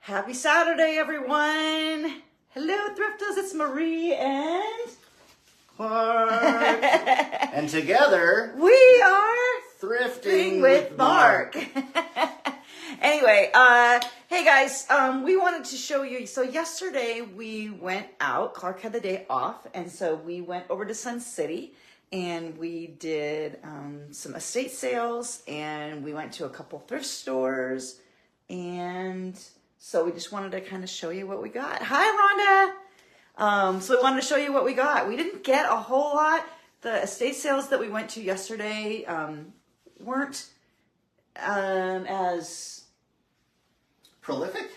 Happy Saturday, everyone. Hello, Thrifters. It's Marie and Clark. And together, we are Thrifting with Mark. Anyway, hey guys, we wanted to show you. So yesterday we went out. Clark had the day off, and so we went over to Sun City and we did some estate sales, and we went to a couple thrift stores, and so we just wanted to kind of show you what we got. Hi, Rhonda. So we wanted to show you what we got. We didn't get a whole lot. The estate sales that we went to yesterday weren't as Prolific,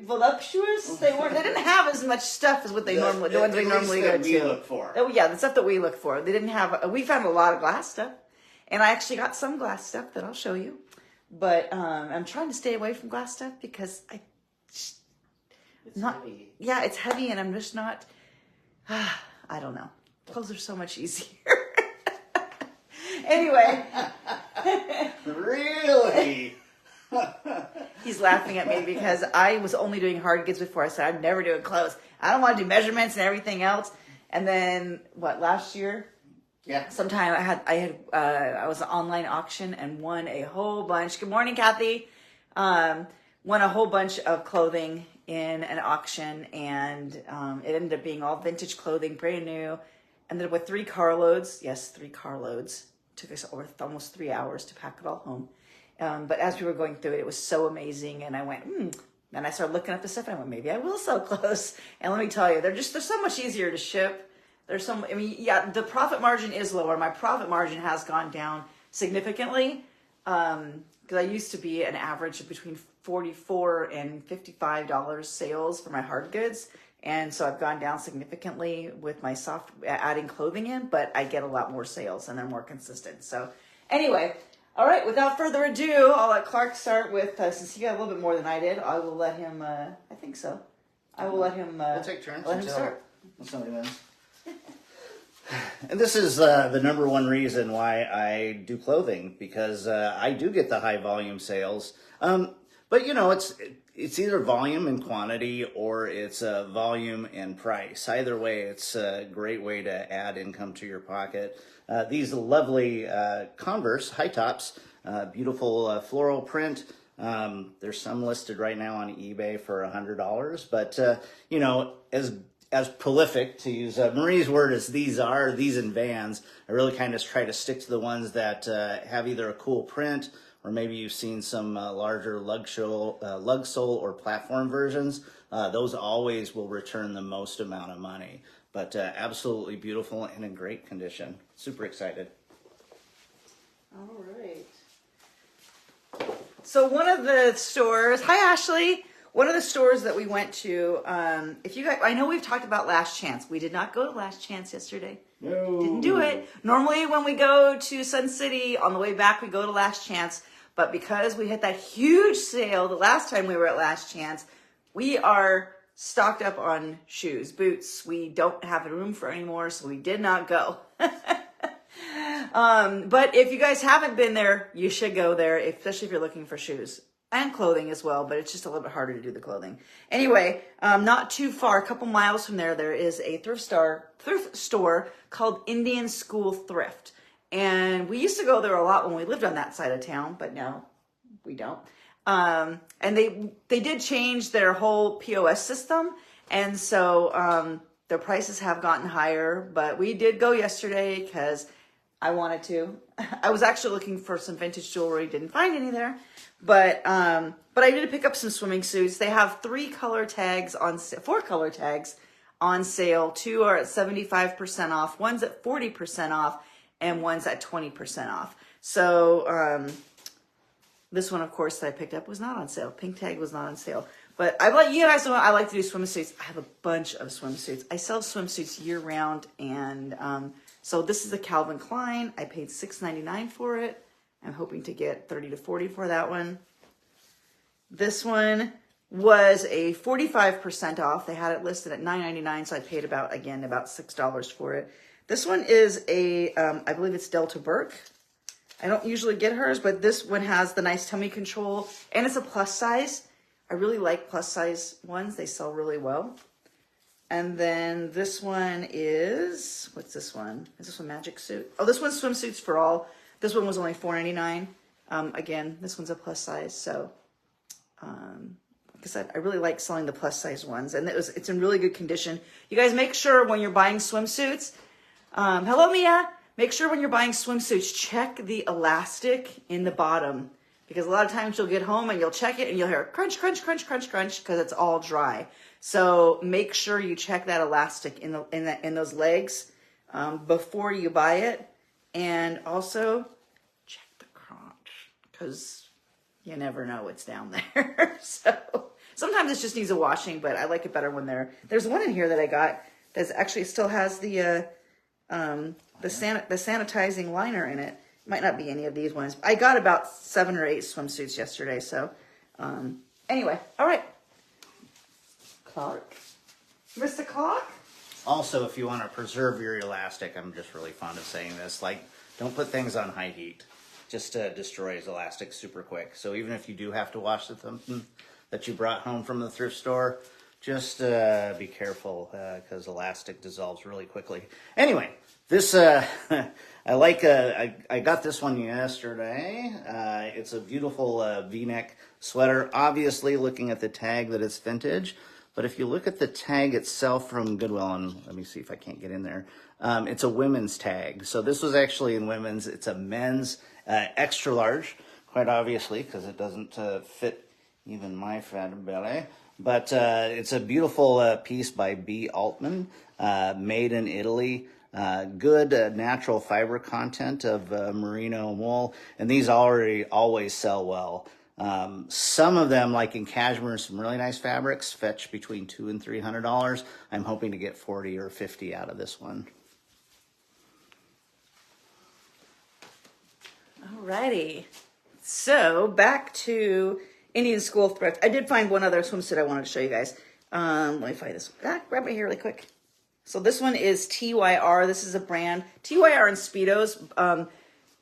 voluptuous. They didn't have as much stuff as what they normally, the ones we normally go to. Look for. Oh yeah, the stuff that we look for. They didn't have. We found a lot of glass stuff, and I actually got some glass stuff that I'll show you. But I'm trying to stay away from glass stuff because It's heavy. Yeah, it's heavy, and I'm just not. I don't know. Clothes are so much easier. Anyway. Really? He's laughing at me because I was only doing hard goods before. I said I'd never do clothes. I don't want to do measurements and everything else. And then last year? Yeah. Sometime I was an online auction and won a whole bunch. Good morning, Kathy. Won a whole bunch of clothing in an auction, and it ended up being all vintage clothing, brand new. Ended up with 3 carloads. Yes, 3 carloads. Took us over almost 3 hours to pack it all home. But as we were going through it, it was so amazing, and I went, And I started looking up the stuff, and I went, maybe I will sell clothes. And let me tell you, they're so much easier to ship. The profit margin is lower. My profit margin has gone down significantly because I used to be an average of between $44 and $55 sales for my hard goods. And so I've gone down significantly with my adding clothing in, but I get a lot more sales and they're more consistent. So anyway, all right, without further ado, I'll let Clark start with, since he got a little bit more than I did, I will let him, I think so. I will let him, we'll take turns let him start. Somebody wins. And this is the number one reason why I do clothing, because I do get the high volume sales. But you know, it's either volume and quantity, or it's volume and price. Either way, it's a great way to add income to your pocket. These lovely Converse high tops, beautiful floral print. There's some listed right now on eBay for $100, but you know, as prolific, to use Marie's word, as these in Vans, I really kind of try to stick to the ones that have either a cool print, or maybe you've seen some larger lug sole or platform versions. Those always will return the most amount of money. But absolutely beautiful and in great condition. Super excited. All right. So one of the stores, hi Ashley. One of the stores that we went to, if you guys, I know we've talked about Last Chance. We did not go to Last Chance yesterday. No. Didn't do it. Normally when we go to Sun City, on the way back, we go to Last Chance. But because we hit that huge sale the last time we were at Last Chance, we are stocked up on shoes, boots. We don't have room for any more, so we did not go. But if you guys haven't been there, you should go there, especially if you're looking for shoes. And clothing as well, but it's just a little bit harder to do the clothing. Anyway, not too far, a couple miles from there is a thrift store called Indian School Thrift. And we used to go there a lot when we lived on that side of town, but now we don't. And they did change their whole POS system, and so their prices have gotten higher. But we did go yesterday because I wanted to. I was actually looking for some vintage jewelry, didn't find any there. But I did pick up some swimming suits. They have 4 color tags on sale. 2 are at 75% off. One's at 40% off, and one's at 20% off. So this one, of course, that I picked up was not on sale. Pink tag was not on sale. But I let you guys know I like to do swimsuits. I have a bunch of swimsuits. I sell swimsuits year round, and so this is a Calvin Klein. I paid $6.99 for it. I'm hoping to get 30 to 40 for that one. This one was a 45% off. They had it listed at $9.99, so I paid about $6 for it. This one is I believe it's Delta Burke. I don't usually get hers, but this one has the nice tummy control, and it's a plus size. I really like plus size ones. They sell really well. And then this one is, what's this one? Is this one Magic Suit? Oh, this one's Swimsuits for All. This one was only $4.99. Again, this one's a plus size. So, like I said, I really like selling the plus size ones. And it's in really good condition. You guys make sure when you're buying swimsuits, hello, Mia. Make sure when you're buying swimsuits, check the elastic in the bottom. Because a lot of times you'll get home and you'll check it and you'll hear crunch, crunch, crunch, crunch, crunch, because it's all dry. So make sure you check that elastic in those legs before you buy it, and also check the crotch because you never know what's down there. So sometimes it just needs a washing, but I like it better when there's one in here that I got that actually still has the sanitizing liner in it. Might not be any of these ones. I got about 7 or 8 swimsuits yesterday. So anyway, all right. Clark. Mr. Clark? Also, if you want to preserve your elastic, I'm just really fond of saying this, like, don't put things on high heat. Just destroys elastic super quick. So even if you do have to wash something that you brought home from the thrift store, just be careful because elastic dissolves really quickly. Anyway, this I got this one yesterday. It's a beautiful V-neck sweater. Obviously, looking at the tag that it's vintage. But if you look at the tag itself from Goodwill, and let me see if I can't get in there, it's a women's tag. So this was actually in women's. It's a men's extra large, quite obviously, because it doesn't fit even my fat belly. But it's a beautiful piece by B. Altman, made in Italy. Good natural fiber content of merino wool, and these always sell well. Some of them, like in cashmere, some really nice fabrics, fetch between $200 and $300. I'm hoping to get 40 or 50 out of this one. Alrighty. So back to Indian School Thrift. I did find one other swimsuit I wanted to show you guys. Let me find this. Grab it here really quick. So this one is TYR. This is a brand. TYR and Speedos.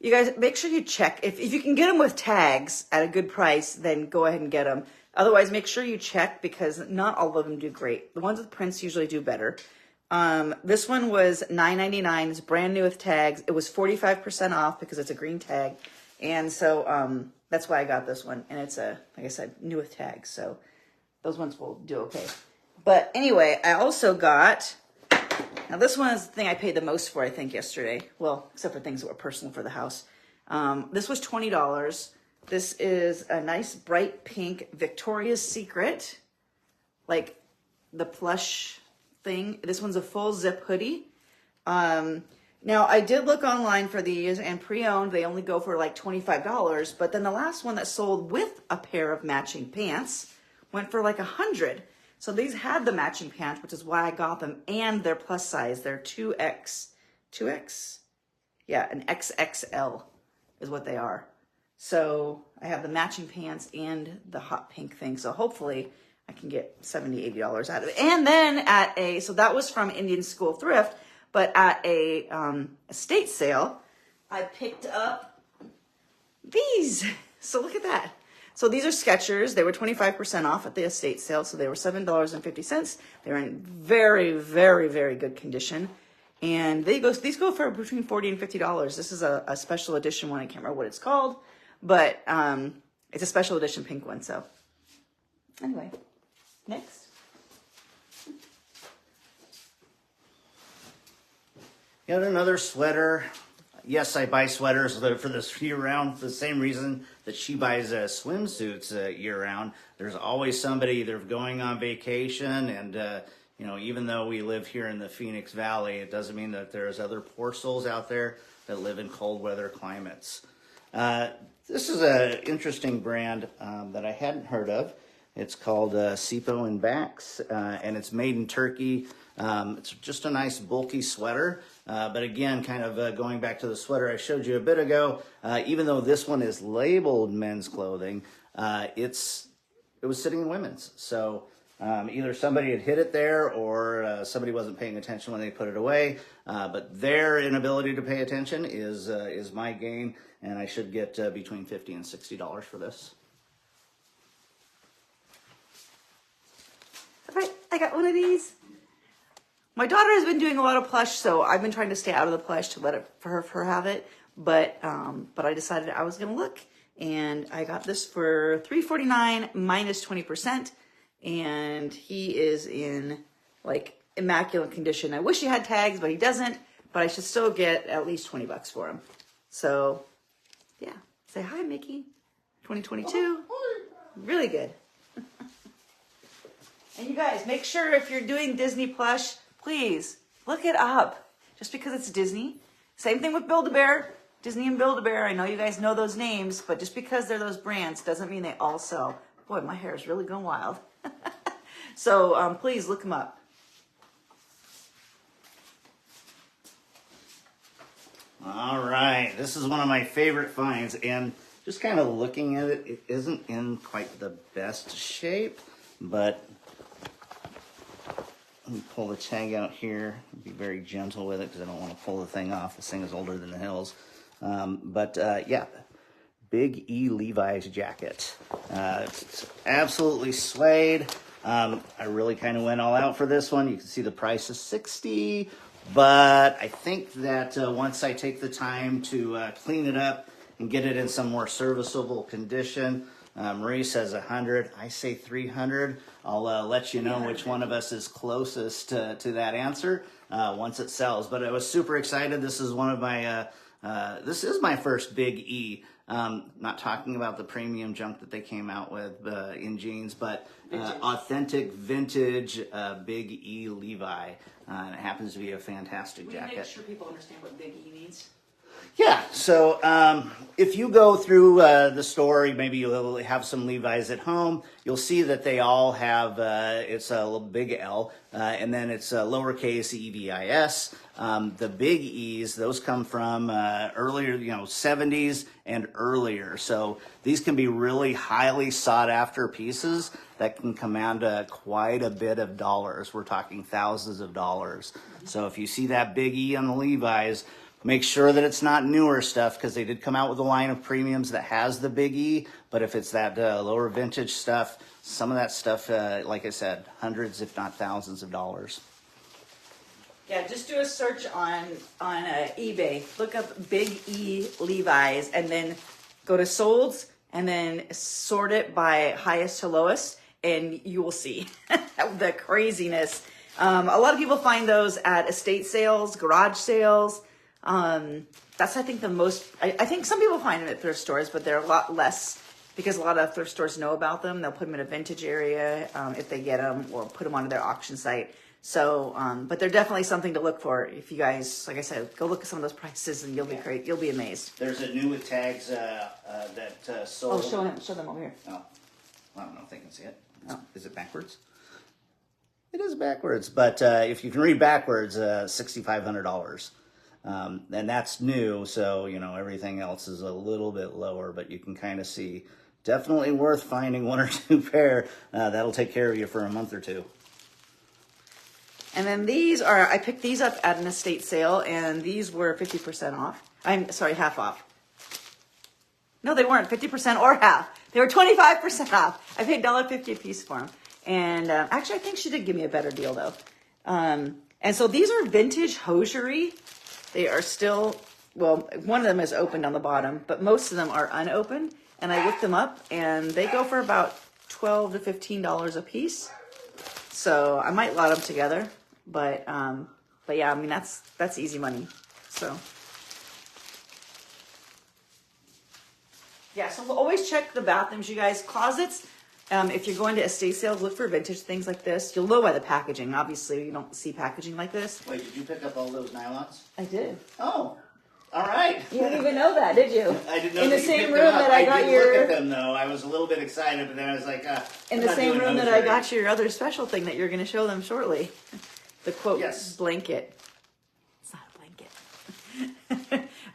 You guys, make sure you check. If you can get them with tags at a good price, then go ahead and get them. Otherwise, make sure you check because not all of them do great. The ones with prints usually do better. This one was $9.99. It's brand new with tags. It was 45% off because it's a green tag. And so that's why I got this one. And it's like I said, new with tags. So those ones will do okay. But anyway, I also got... Now, this one is the thing I paid the most for, I think, yesterday. Well, except for things that were personal for the house. This was $20. This is a nice bright pink Victoria's Secret, like the plush thing. This one's a full zip hoodie. Now, I did look online for these, and pre-owned, they only go for like $25. But then the last one that sold with a pair of matching pants went for like $100. So these had the matching pants, which is why I got them, and they're plus size. They're 2X? Yeah, an XXL is what they are. So I have the matching pants and the hot pink thing. So hopefully I can get $70, $80 out of it. And then so that was from Indian School Thrift, but at a estate sale, I picked up these. So look at that. So these are Skechers. They were 25% off at the estate sale, so they were $7.50. They're in very, very, very good condition. And these go for between $40 and $50. This is a special edition one. I can't remember what it's called, but it's a special edition pink one. So anyway, next. Got another sweater. Yes, I buy sweaters for this year-round for the same reason that she buys swimsuits year-round. There's always somebody either going on vacation, and even though we live here in the Phoenix Valley, it doesn't mean that there's other poor souls out there that live in cold weather climates. This is an interesting brand that I hadn't heard of. It's called Sipo and Bax, and it's made in Turkey. It's just a nice bulky sweater, but again, kind of going back to the sweater I showed you a bit ago, even though this one is labeled men's clothing, it was sitting in women's. So either somebody had hid it there or somebody wasn't paying attention when they put it away, but their inability to pay attention is my gain, and I should get between $50 and $60 for this. I got one of these. My daughter has been doing a lot of plush, so I've been trying to stay out of the plush to let it for her have it. But I decided I was gonna look, and I got this for $349 minus 20%, and he is in like immaculate condition. I wish he had tags, but he doesn't. But I should still get at least $20 for him. So yeah, say hi, Mickey. 2022, really good. And you guys, make sure if you're doing Disney plush, please look it up. Just because it's Disney. Same thing with Build-A-Bear. Disney and Build-A-Bear. I know you guys know those names, but just because they're those brands doesn't mean they all sell. Boy, my hair is really going wild. So please look them up. All right, this is one of my favorite finds, and just kind of looking at it, it isn't in quite the best shape, but let me pull the tag out here. Be very gentle with it because I don't want to pull the thing off. This thing is older than the hills. Yeah, Big E Levi's jacket. It's absolutely suede. I really kind of went all out for this one. You can see the price is $60, but I think that once I take the time to clean it up and get it in some more serviceable condition, Marie says 100. I say 300. I'll let you know which one of us is closest to that answer once it sells. But I was super excited. This is one of my. This is my first Big E. Not talking about the premium junk that they came out with in jeans, but authentic vintage Big E Levi. And it happens to be a fantastic jacket. Make sure people understand what Big E means. Yeah, so if you go through the store, maybe you'll have some Levi's at home, you'll see that they all have, it's a little big L, and then it's lowercase EVIS. The big E's, those come from earlier, 70s and earlier. So these can be really highly sought after pieces that can command quite a bit of dollars. We're talking thousands of dollars. So if you see that big E on the Levi's, make sure that it's not newer stuff, because they did come out with a line of premiums that has the Big E. But if it's that lower vintage stuff, some of that stuff, like I said, hundreds if not thousands of dollars. Yeah, just do a search on eBay. Look up Big E Levi's and then go to solds and then sort it by highest to lowest, and you will see the craziness. A lot of people find those at estate sales, garage sales. That's, I think, the most, I think some people find them at thrift stores, but they're a lot less because a lot of thrift stores know about them. They'll put them in a vintage area if they get them, or put them onto their auction site. So, but they're definitely something to look for. If you guys, like I said, go look at some of those prices and you'll be great. You'll be amazed. There's a new with tags that sold. Oh, show them over here. Oh, I don't know if they can see it. Is it backwards? It is backwards, but if you can read backwards, $6,500. And that's new, so everything else is a little bit lower, but you can kind of see. Definitely worth finding one or two pair. That'll take care of you for a month or two. And then these are, I picked these up at an estate sale, and these were 50% off. I'm sorry, half off. No, they weren't 50% or half. They were 25% off. I paid $1.50 a piece for them. And actually, I think she did give me a better deal, though. And so these are vintage hosiery. They are still, well, one of them is opened on the bottom, but most of them are unopened. And I looked them up, and they go for about $12 to $15 a piece. So I might lot them together, but yeah, I mean that's easy money. So yeah, so we'll always check the bathrooms, you guys. Closets. If you're going to estate sales, look for vintage things like this. You'll know by the packaging. Obviously, you don't see packaging like this. Wait, did you pick up all those nylons? I did. Oh, all right. You didn't even know that, did you? I didn't know in that the you same picked room them up. that I got did your. Look at them though. I was a little bit excited, but then I was like, in the same room that I got your other special thing that you're going to show them shortly. The quote blanket. It's not a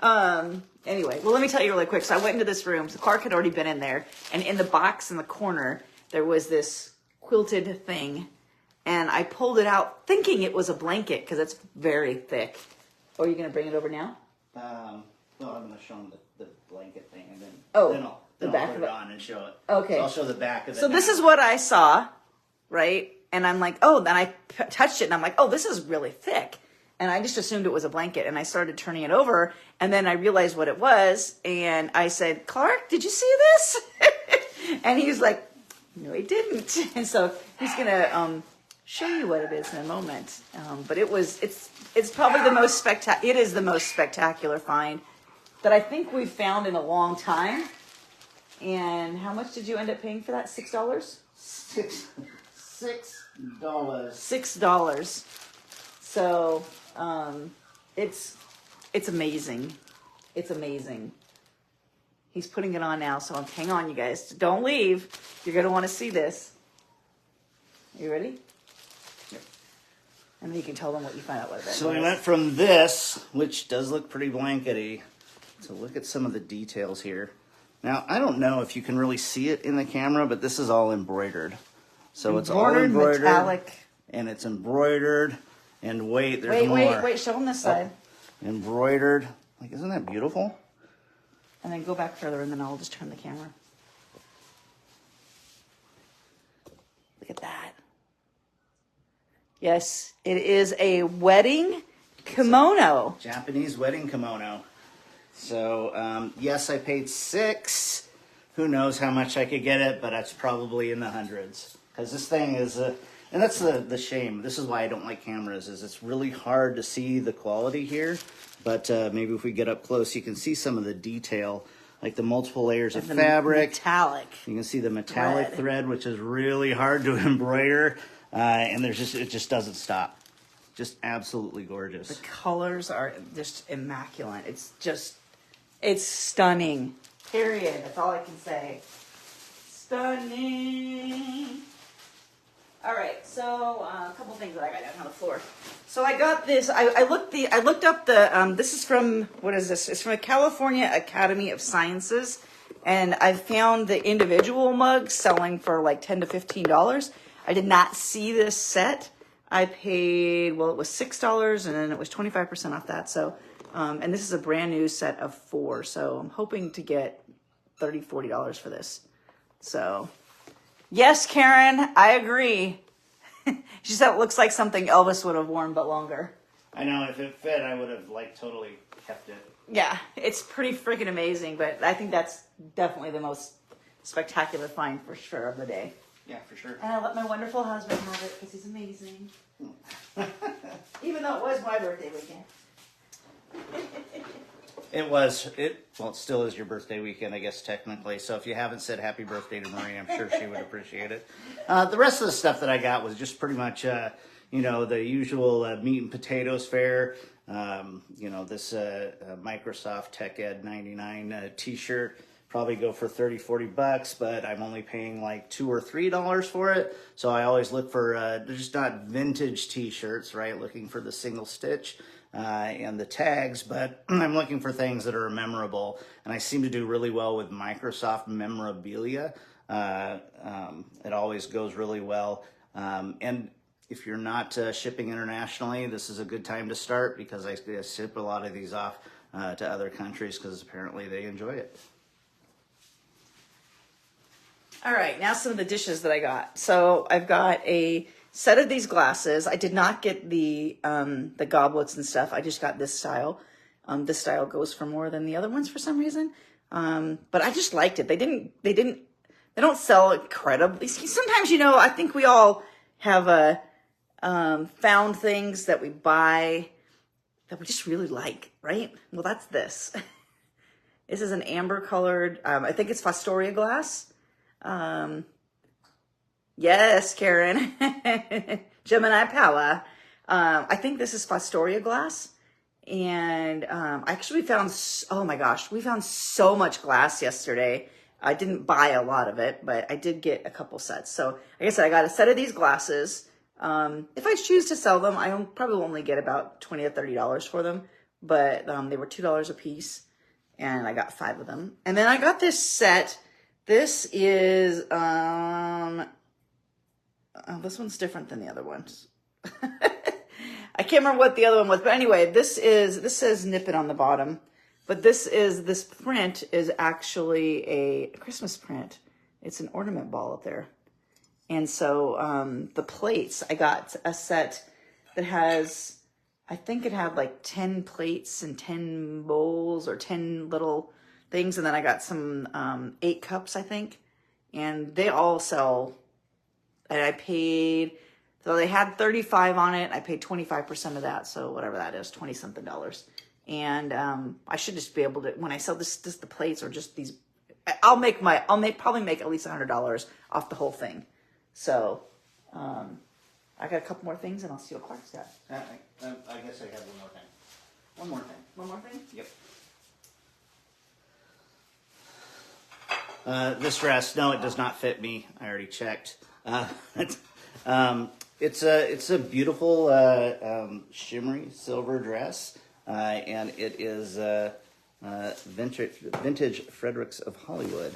blanket. Anyway, well, let me tell you really quick. So I went into this room. So Clark had already been in there, and in the box in the corner there was this quilted thing, and I pulled it out thinking it was a blanket because it's very thick. Oh, are you going to bring it over now? Well, I'm going to show them the blanket thing, and then the back I'll put of it it on and show it. Okay. So I'll show the back of it. So this is what I saw, right? And I'm like, oh, then I touched it and I'm like, oh, this is really thick. And I just assumed it was a blanket, and I started turning it over, and then I realized what it was, and I said, Clark, did you see this? And he was like, no, he didn't. And so he's gonna show you what it is in a moment. But it's probably the most spectacular find that I think we've found in a long time. And how much did you end up paying for that? $6? $6. $6. So it's amazing. It's amazing. He's putting it on now, so hang on, you guys. Don't leave. You're going to want to see this. You ready? Here. And then you can tell them what you find out what it is. So we went from this, which does look pretty blankety, to look at some of the details here. Now, I don't know if you can really see it in the camera, but this is all embroidered. So it's all embroidered. Metallic. And it's embroidered. And wait, there's more. Wait, show them this side. Embroidered. Like, isn't that beautiful? And then go back further, and then I'll just turn the camera. Look at that. Yes, it is a wedding kimono. Japanese wedding kimono. So, yes, I paid $6. Who knows how much I could get it, but it's probably in the hundreds. Because this thing is and that's the shame. This is why I don't like cameras, is it's really hard to see the quality here. But maybe if we get up close, you can see some of the detail, like the multiple layers of fabric. Metallic. You can see the metallic thread, which is really hard to embroider. And it just doesn't stop. Just absolutely gorgeous. The colors are just immaculate. It's stunning. Period. That's all I can say. Stunning. All right, so a couple things that I got down on the floor. So I got this. I looked up the. This is from, what is this? It's from the California Academy of Sciences, and I found the individual mugs selling for like $10 to $15. I did not see this set. I paid, well, it was $6, and then it was 25% off that. So, and this is a brand new set of 4. So I'm hoping to get $30, $40 for this. So. Yes, Karen, I agree. She said it looks like something Elvis would have worn, but longer. I know, if it fit, I would have, totally kept it. Yeah, it's pretty freaking amazing, but I think that's definitely the most spectacular find for sure of the day. Yeah, for sure. And I let my wonderful husband have it because he's amazing. Even though it was my birthday weekend. Well, it still is your birthday weekend, I guess, technically. So if you haven't said happy birthday to Marie, I'm sure she would appreciate it. The rest of the stuff that I got was just pretty much, the usual meat and potatoes fare. This Microsoft Tech Ed 99 t-shirt. Probably go for $30-$40, but I'm only paying like $2 or $3 for it. So I always look for just not vintage t-shirts, right? Looking for the single stitch. And the tags, but I'm looking for things that are memorable, and I seem to do really well with Microsoft memorabilia. It always goes really well, and if you're not shipping internationally, this is a good time to start, because I ship a lot of these off to other countries because apparently they enjoy it. All right, now some of the dishes that I got. So I've got a set of these glasses. I did not get the goblets and stuff. I just got this style. This style goes for more than the other ones for some reason. But I just liked it. They don't sell incredibly. Sometimes, I think we all have found things that we buy that we just really like, right? Well, that's this. This is an amber colored, I think it's Fostoria glass. Yes, Karen. Gemini power. I think this is Fostoria glass. And actually we found, oh my gosh, we found so much glass yesterday. I didn't buy a lot of it, but I did get a couple sets. So like I said, I got a set of these glasses. If I choose to sell them, I probably only get about $20 to $30 for them. But they were $2 a piece. And I got 5 of them. And then I got this set. This is... this one's different than the other ones. I can't remember what the other one was, but anyway, this says nip it on the bottom, but this print is actually a Christmas print. It's an ornament ball up there, And so the plates, I got a set that has, I think it had like 10 plates and 10 bowls or 10 little things. And then I got some 8 cups, I think. And they all sell. And I paid, so they had 35 on it. I paid 25% of that. So whatever that is, 20 something dollars. And I should just be able to, when I sell this the plates or just these, probably make at least $100 off the whole thing. So, I got a couple more things, and I'll see what Clark's got. I guess I have one more thing. One more thing. One more thing? Yep. This dress, no, it does not fit me. I already checked. It's a beautiful shimmery silver dress, and it is vintage Fredericks of Hollywood.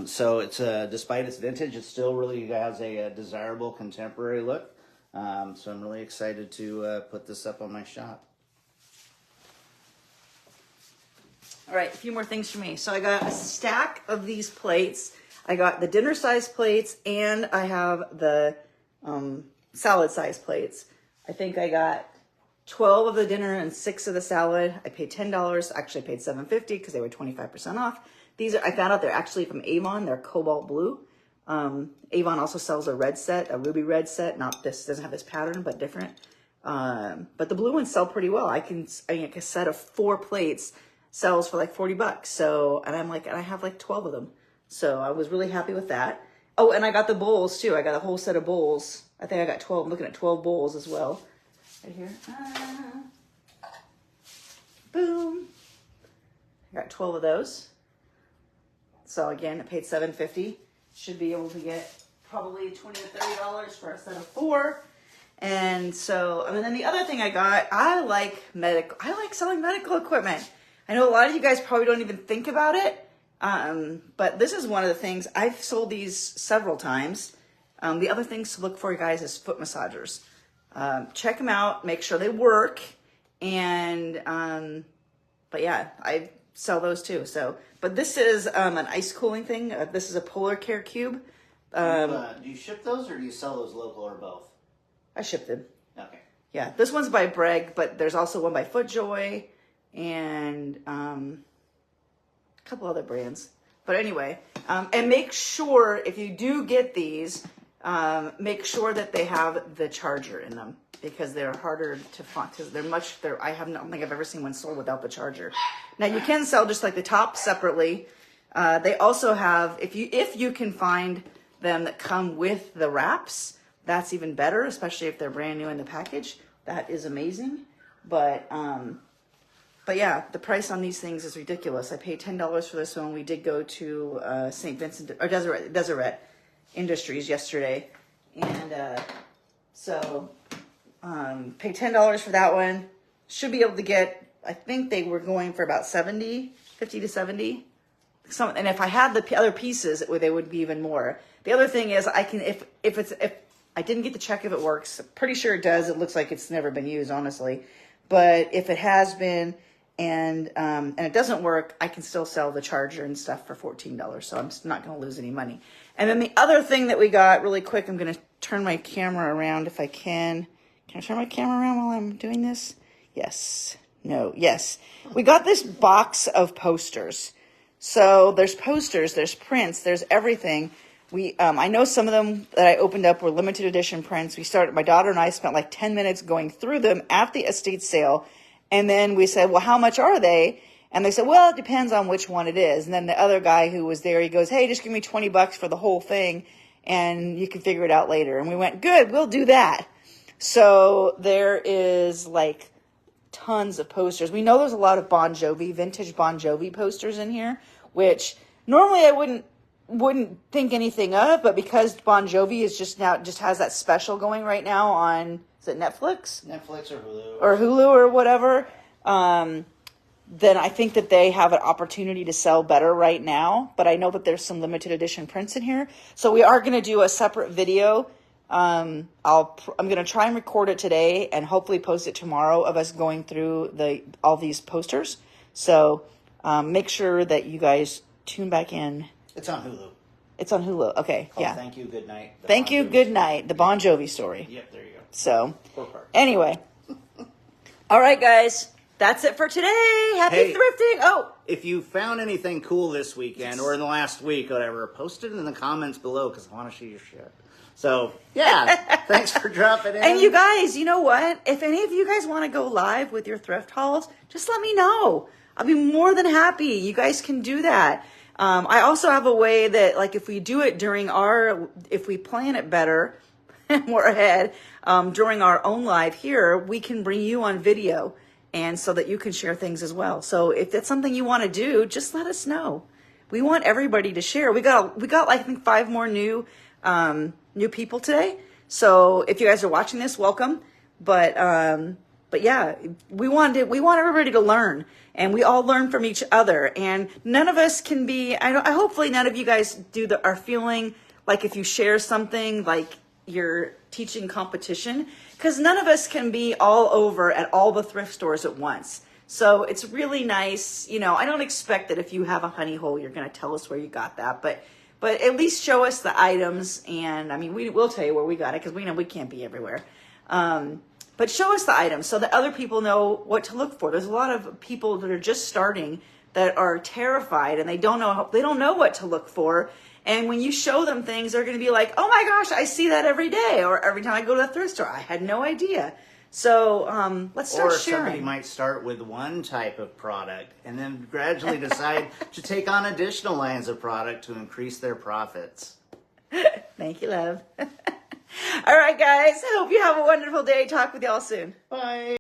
So it's despite its vintage, it still really has a desirable contemporary look. So I'm really excited to put this up on my shop. All right, a few more things for me. So I got a stack of these plates. I got the dinner size plates, and I have the salad size plates. I think I got 12 of the dinner and 6 of the salad. I paid $10. Actually, I paid $7.50 because they were 25% off. These are, I found out they're actually from Avon. They're cobalt blue. Avon also sells a red set, a ruby red set. Not this, doesn't have this pattern, but different. But the blue ones sell pretty well. I mean, a set of 4 plates sells for like $40. So, and I have like 12 of them. So I was really happy with that. Oh, and I got the bowls too. I got a whole set of bowls. I think I got 12. I'm looking at 12 bowls as well. Right here. Boom. I got 12 of those. So again, I paid $7.50. Should be able to get probably $20 to $30 for a set of 4. And so, and then the other thing I got, I like selling medical equipment. I know a lot of you guys probably don't even think about it. But this is one of the things, I've sold these several times. The other things to look for, you guys, is foot massagers. Check them out, make sure they work. And, but yeah, I sell those too. So, but this is an ice cooling thing. This is a Polar Care Cube. Do you ship those or do you sell those local or both? I ship them. Okay. Yeah, this one's by Breg, but there's also one by FootJoy and a couple other brands. But anyway, and make sure if you do get these, make sure that they have the charger in them because they're harder to find. Because I don't think I've ever seen one sold without the charger. Now you can sell just like the top separately. They also have if you can find them that come with the wraps, that's even better, especially if they're brand new in the package. That is amazing. But yeah, the price on these things is ridiculous. I paid $10 for this one. We did go to St. Vincent or Deseret Industries yesterday, and so paid $10 for that one. Should be able to get. I think they were going for about 50 to 70. And if I had the other pieces, they would be even more. The other thing is, I can if I didn't get to check if it works. Pretty sure it does. It looks like it's never been used, honestly. But if it has been and it doesn't work, I can still sell the charger and stuff for $14. So I'm not going to lose any money. And then the other thing that we got really quick, I'm going to turn my camera around if I can. Can I turn my camera around while I'm doing this? Yes. No. Yes. We got this box of posters. So there's posters, there's prints, there's everything. I know some of them that I opened up were limited edition prints. My daughter and I spent like 10 minutes going through them at the estate sale. And then we said, well, how much are they? And they said, well, it depends on which one it is. And then the other guy who was there, he goes, hey, just give me $20 for the whole thing and you can figure it out later. And we went, good, we'll do that. So there is like tons of posters. We know there's a lot of vintage Bon Jovi posters in here, which normally I wouldn't think anything of, but because Bon Jovi is just has that special going right now on, is it Netflix? Netflix or Hulu. Or Hulu or whatever, then I think that they have an opportunity to sell better right now. But I know that there's some limited edition prints in here. So we are going to do a separate video. I'm going to try and record it today and hopefully post it tomorrow of us going through all these posters. So make sure that you guys tune back in. It's on Hulu. It's on Hulu. Okay, Called yeah. Thank You, Good Night. The Thank Bon You, Jovi Good story. Night, the Bon Jovi story. Yep, there you go. So, Four parts. anyway. All right, guys. That's it for today. Happy Hey. thrifting. Oh, If you found anything cool this weekend or in the last week, whatever, post it in the comments below because I want to see your shit. So, yeah, thanks for dropping in. and you guys, you know what? If any of you guys want to go live with your thrift hauls, just let me know. I'll be more than happy. You guys can do that. I also have a way that, like, if we do it if we plan it better, more ahead, during our own live here, we can bring you on video, and so that you can share things as well. So if that's something you want to do, just let us know. We want everybody to share. We got like, I think 5 more new people today. So if you guys are watching this, welcome. But yeah, we want everybody to learn, and we all learn from each other. And none of us can be. Hopefully none of you guys are feeling like if you share something like you're teaching competition, because none of us can be all over at all the thrift stores at once. So it's really nice. I don't expect that if you have a honey hole, you're going to tell us where you got that, but at least show us the items. And I mean, we will tell you where we got it, because we know we can't be everywhere. But show us the items so that other people know what to look for. There's a lot of people that are just starting that are terrified, and they don't know what to look for. And when you show them things, they're going to be like, oh my gosh, I see that every day. Or every time I go to the thrift store, I had no idea. So let's start sharing. Or somebody might start with one type of product and then gradually decide to take on additional lines of product to increase their profits. Thank you, love. All right, guys. I hope you have a wonderful day. Talk with y'all soon. Bye.